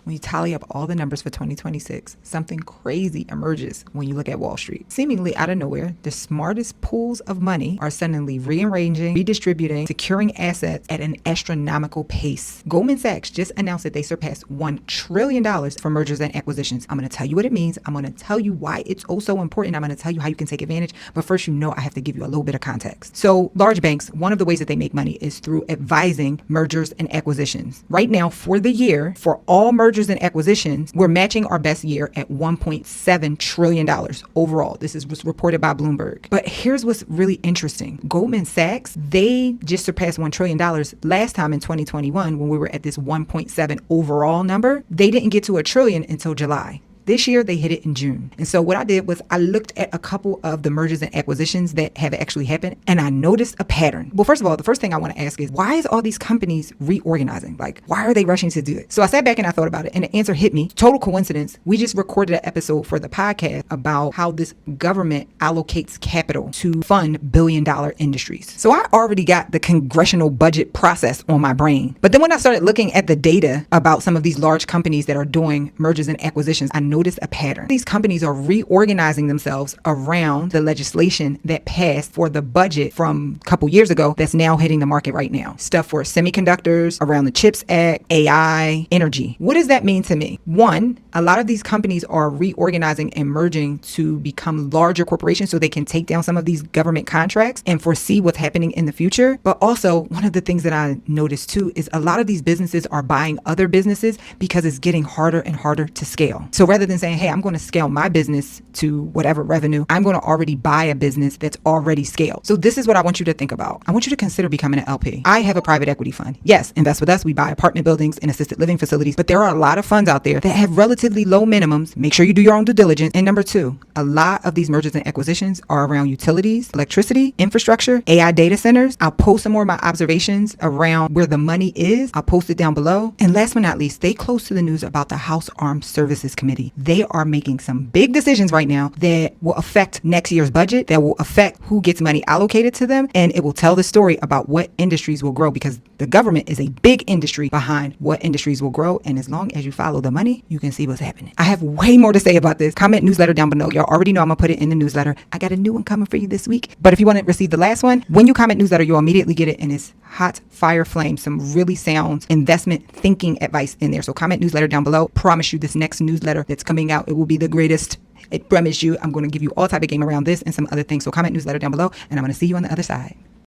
when you tally up all the numbers for 2026, something crazy emerges when you look at Wall Street. Seemingly out of nowhere, the smartest pools of money are suddenly rearranging, redistributing, securing assets at an astronomical pace. Goldman Sachs just announced that they surpassed $1 trillion for mergers and acquisitions. I'm going to tell you what it means. I'm going to tell you why it's oh so important. I'm going to tell you how you can take advantage. But first, I have to give you a little bit of context. So large banks, one of the ways that they make money is through advising mergers and acquisitions. Right now, for the year, for all mergers and acquisitions, we're matching our best year at $1.7 trillion overall. This was reported by Bloomberg. But here's what's really interesting. Goldman Sachs, they just surpassed $1 trillion last time in 2021 when we were at this 1.7 overall number. They didn't get to $1 trillion until July. This year, they hit it in June. And so what I did was I looked at a couple of the mergers and acquisitions that have actually happened, and I noticed a pattern. Well, first of all, the first thing I want to ask is, why is all these companies reorganizing? Like, why are they rushing to do it? So I sat back and I thought about it, and the answer hit me. Total coincidence. We just recorded an episode for the podcast about how this government allocates capital to fund billion-dollar industries. So I already got the congressional budget process on my brain. But then when I started looking at the data about some of these large companies that are doing mergers and acquisitions, I noticed a pattern. These companies are reorganizing themselves around the legislation that passed for the budget from a couple years ago that's now hitting the market right now. Stuff for semiconductors, around the CHIPS Act, AI, energy. What does that mean to me? One, a lot of these companies are reorganizing and merging to become larger corporations so they can take down some of these government contracts and foresee what's happening in the future. But also, one of the things that I noticed too is a lot of these businesses are buying other businesses because it's getting harder and harder to scale. So rather than saying, hey, I'm going to scale my business to whatever revenue, I'm going to already buy a business that's already scaled. So this is what I want you to think about. I want you to consider becoming an LP. I have a private equity fund. Yes, invest with us. We buy apartment buildings and assisted living facilities, but there are a lot of funds out there that have relatively low minimums. Make sure you do your own due diligence. And number two, a lot of these mergers and acquisitions are around utilities, electricity, infrastructure, AI data centers. I'll post some more of my observations around where the money is. I'll post it down below. And last but not least, stay close to the news about the House Armed Services Committee. They are making some big decisions right now that will affect next year's budget, that will affect who gets money allocated to them, and it will tell the story about what industries will grow, because the government is a big industry behind what industries will grow. And as long as you follow the money, you can see what's happening. I have way more to say about this. Comment newsletter down below. Y'all already know I'm gonna put it in the newsletter. I got a new one coming for you this week. But if you want to receive the last one, when you comment newsletter, you'll immediately get it in its hot fire flame, some really sound investment thinking advice in there. So comment newsletter down below. Promise you this next newsletter that's coming out, it will be the greatest. I promise you, I'm going to give you all type of game around this and some other things. So comment newsletter down below, and I'm going to see you on the other side.